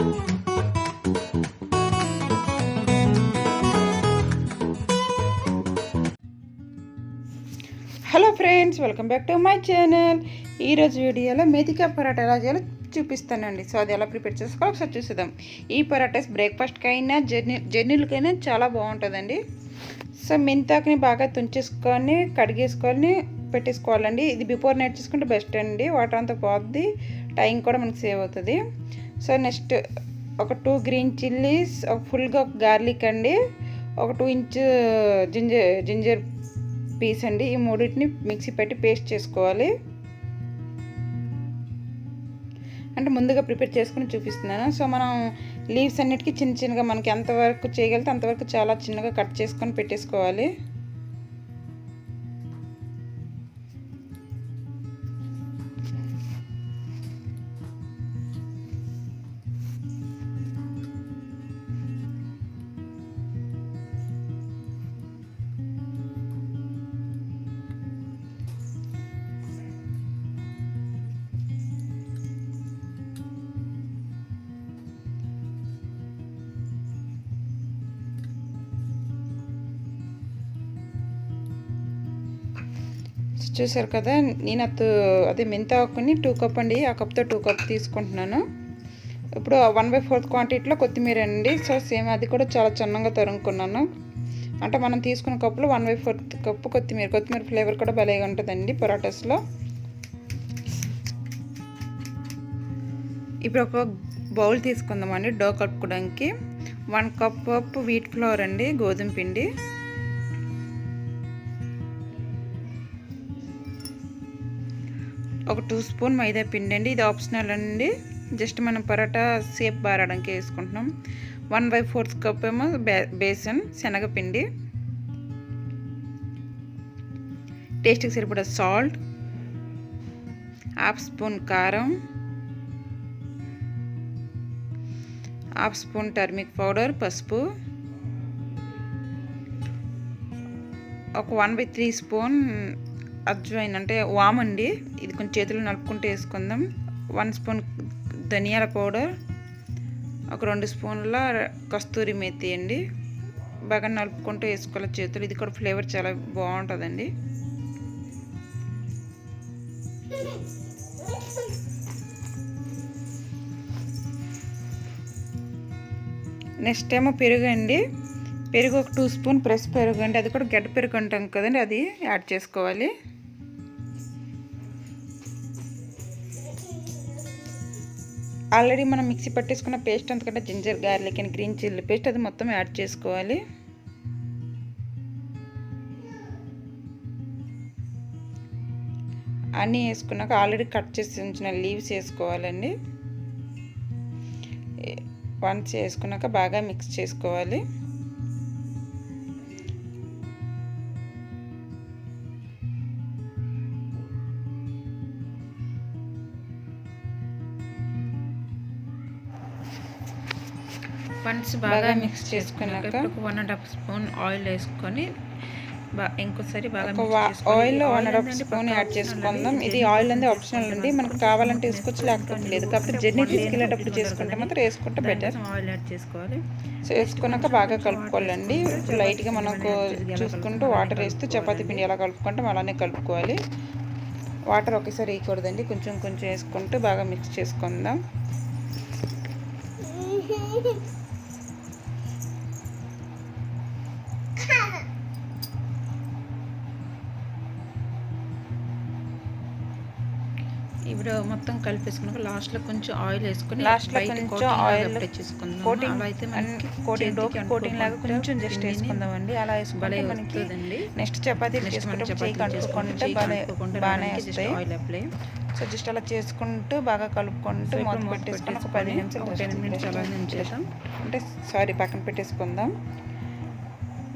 Hello friends, welcome back to my channel. ఈరోజు వీడియోలో మెతికా పరాటా ఎలా చేయాలో చూపిస్తానండి. సో అది ఎలా ప్రిపేర్ చేసుకోవాలో ఒకసారి చూసేద్దాం. ఈ పరాటాస్ బ్రేక్ఫాస్ట్కి అయినా జర్నీలకైనా చాలా బాగుంటుందండి. సో మెంతాకుని బాగా తుంచేసుకొని కడిగేసుకొని పెట్టేసుకోవాలండి. ఇది బిఫోర్ నైట్ చేసుకుంటే బెస్ట్ అండి. వాటర్ అంతా పోద్ది, టైం కూడా మనకు సేవ్ అవుతుంది. సో నెక్స్ట్ ఒక 2 గ్రీన్ చిల్లీస్, ఒక ఫుల్గా గార్లిక్ అండి, ఒక 2 ఇంచ్ జింజర్ పీస్ అండి. ఈ మూడింటిని మిక్సీ పెట్టి పేస్ట్ చేసుకోవాలి. అంటే ముందుగా ప్రిపేర్ చేసుకుని చూపిస్తున్నాను. సో మనం లీవ్స్ అన్నిటికీ చిన్న చిన్నగా మనకి ఎంతవరకు చేయగలిగితే అంతవరకు చాలా చిన్నగా కట్ చేసుకొని పెట్టేసుకోవాలి. చూసారు కదా, నేను అదే మెంతాకుని 2 కప్ అండి. ఆ కప్తో 2 కప్ తీసుకుంటున్నాను. ఇప్పుడు 1/4 క్వాంటిటీలో కొత్తిమీర అండి. సో సేమ్ అది కూడా చాలా చిన్నగా తరుముకున్నాను. అంటే మనం తీసుకున్న కప్పులో 1/4 కప్పు కొత్తిమీర ఫ్లేవర్ కూడా భలేగా ఉంటుందండి పరాటాస్లో. ఇప్పుడు ఒక బౌల్ తీసుకుందామండి డో కలుపుకోవడానికి. 1 కప్ వీట్ ఫ్లోర్ అండి, గోధుమ పిండి. ఒక 2 స్పూన్ మైదా పిండి అండి. ఇది ఆప్షనల్ అండి, జస్ట్ మనం పరోటా సేప్ బారడానికి వేసుకుంటున్నాం. 1/4 కప్ ఏమో బేసన్ శనగపిండి, టేస్ట్కి సరిపడా సాల్ట్, 1/2 స్పూన్ కారం, 1/2 స్పూన్ టర్మిక్ పౌడర్ పసుపు, ఒక 1/3 స్పూన్ అజ్వైన్ అంటే వామండి. ఇది కొంచెం చేతులు నలుపుకుంటూ వేసుకుందాం. 1 స్పూన్ ధనియాల పౌడర్, ఒక 2 స్పూన్ల కస్తూరి మేతి అండి. బాగా నలుపుకుంటూ వేసుకోవాలి చేతులు. ఇది కూడా ఫ్లేవర్ చాలా బాగుంటుందండి. నెక్స్ట్ ఏమో పెరుగు అండి. పెరుగు ఒక 2 స్పూన్ ప్రెస్ పెరుగు అండి. అది కూడా గడ్డ పెరుగు అంటాం కదండి, అది యాడ్ చేసుకోవాలి. ఆల్రెడీ మనం మిక్సీ పట్టేసుకున్న పేస్ట్ అంతకంటే ginger garlic and green chilli paste అది మొత్తం యాడ్ చేసుకోవాలి. అన్నీ వేసుకున్నాక ఆల్రెడీ కట్ చేసి ఉంచిన లీవ్స్ వేసుకోవాలండి. వన్స్ వేసుకున్నాక బాగా మిక్స్ చేసుకోవాలి. వన్స్ బాగా మిక్స్ చేసుకున్నాక 1.5 స్పూన్ ఆయిల్ వేసుకొని ఇంకోసారి బాగా ఆయిల్ 1.5 స్పూన్ యాడ్ చేసుకుందాం. ఇది ఆయిల్ అనేది ఆప్షనల్ అండి, మనకు కావాలంటే వేసుకోవచ్చు, లేకపోతే లేదు. కాకపోతే జర్నీ తీసుకెళ్ళేటప్పుడు చేసుకుంటే మాత్రం వేసుకుంటే బెటర్. ఆయిల్ యాడ్ చేసుకోవాలి. సో వేసుకున్నాక బాగా కలుపుకోవాలండి. లైట్గా మనకు చూసుకుంటూ వాటర్ వేస్తూ చపాతీ పిండి ఎలా కలుపుకుంటాం అలానే కలుపుకోవాలి. వాటర్ ఒకేసారి వేయకూడదండి, కొంచెం కొంచెం వేసుకుంటూ బాగా మిక్స్ చేసుకుందాం. ఇప్పుడు మొత్తం కలిపేసుకున్నాక లాస్ట్లో కొంచెం ఆయిల్ వేసుకుని కోటింగ్ లాగా కొంచెం జస్ట్ వేసుకుందామండి. అలా వేసుకుంటే మనకి నెక్స్ట్ చపాతీలు చేసుకుంటే బాగానే వస్తాయి. సో జస్ట్ అలా చేసుకుంటూ బాగా కలుపుకుంటూ మూత పెట్టేసుకుని ఒక 10 నిమిషాలు అంటే పక్కన పెట్టేసుకుందాం.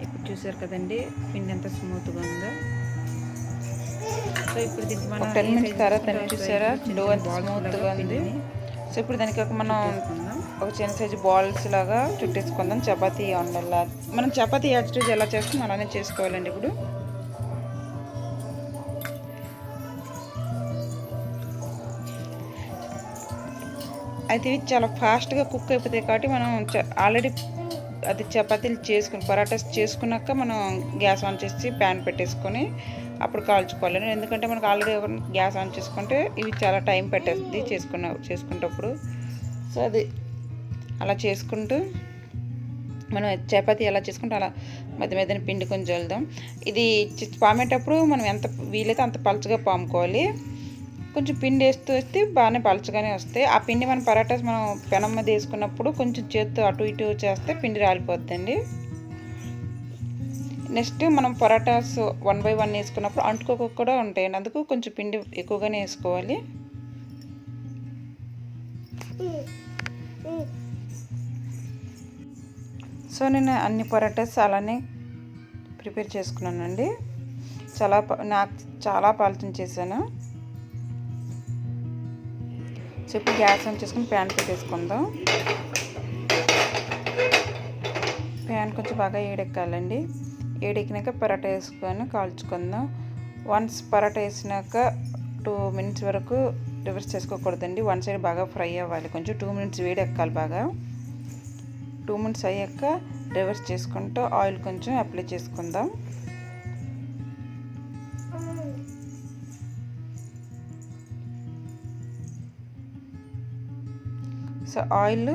ఇప్పుడు చూసారు కదండి పిండి ఎంత స్మూత్గా ఉందో. సో ఇప్పుడు దీనికి మనం 10 మినిట్స్ తర్వాత చూసారా డో ఎంత స్మూత్గా ఉంది. సో ఇప్పుడు దానికి మనం ఒక చిన్న సైజు బాల్స్ లాగా చుట్టేసుకుందాం. చపాతీ ఉండల్లా మనం చపాతీ యాడ్ స్టేజ్ ఎలా చేస్తాం అలానే చేసుకోవాలండి. ఇప్పుడు అది చాలా ఫాస్ట్గా కుక్ అయిపోతాయి కాబట్టి మనం ఆల్రెడీ అది చపాతీలు చేసుకుని పరాటాస్ చేసుకున్నాక మనం గ్యాస్ ఆన్ చేసి ప్యాన్ పెట్టేసుకొని అప్పుడు కాల్చుకోవాలి. ఎందుకంటే మనకు ఆల్రెడీ గ్యాస్ ఆన్ చేసుకుంటే ఇవి చాలా టైం పెట్టేస్తుంది చేసుకునేటప్పుడు. సో అది అలా చేసుకుంటూ మనం చపాతీ ఎలా చేసుకుంటే అలా మధ్య మధ్యన పిండి కొంచెం జల్లుదాం. ఇది పామేటప్పుడు మనం ఎంత వీలైతే అంత పలుచగా పాముకోవాలి. కొంచెం పిండి వేస్తే బాగానే పలుచగానే వస్తాయి. ఆ పిండి మనం పరాటాస్ మనం పెనం మీద వేసుకున్నప్పుడు కొంచెం చేత్తో అటు ఇటు చేస్తే పిండి రాలిపోద్దండి. నెక్స్ట్ మనం పరాటాస్ 1 by 1 వేసుకున్నప్పుడు అంటుకోక కూడా ఉంటాయండి. అందుకు కొంచెం పిండి ఎక్కువగానే వేసుకోవాలి. సో నేను అన్ని పరాటాస్ అలానే ప్రిపేర్ చేసుకున్నానండి. నాకు చాలా పాలతం చేశాను. సో ఇప్పుడు గ్యాస్ ఆన్ చేసుకుని ప్యాన్ పెట్టేసుకుందాం. ప్యాన్ కొంచెం బాగా ఏడెక్కాలండి. ఏడెక్కినాక పరాటా వేసుకొని కాల్చుకుందాం. వన్స్ పరాటా వేసినాక 2 minutes వరకు రివర్స్ చేసుకోకూడదండి. వన్ సైడ్ బాగా ఫ్రై అవ్వాలి. కొంచెం 2 minutes వేడి ఎక్కాలి బాగా. 2 minutes అయ్యాక రివర్స్ చేసుకుంటూ ఆయిల్ కొంచెం అప్లై చేసుకుందాం. సో ఆయిల్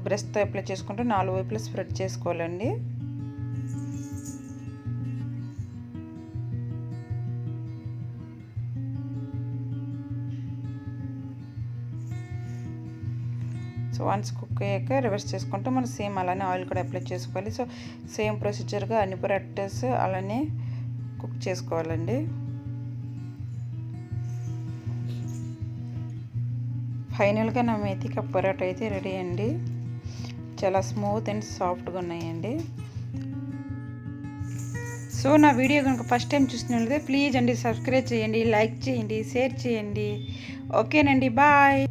బ్రష్తో అప్లై చేసుకుంటూ 4 వైపులా స్ప్రెడ్ చేసుకోవాలండి. సో వన్స్ కుక్ అయ్యాక రివర్స్ చేసుకుంటూ మనం సేమ్ అలానే ఆయిల్ కూడా అప్లై చేసుకోవాలి. సో సేమ్ ప్రొసీజర్గా అన్ని పరాటాస్ అలానే కుక్ చేసుకోవాలండి. ఫైనల్గా నా మేతికా పరాటా అయితే రెడీ అండి. చాలా స్మూత్ అండ్ సాఫ్ట్గా ఉన్నాయండి. సో నా వీడియో కనుక ఫస్ట్ టైం చూసినట్లయితే ప్లీజ్ అండి సబ్స్క్రైబ్ చేయండి, లైక్ చేయండి, షేర్ చేయండి. ఓకేనండి, బాయ్.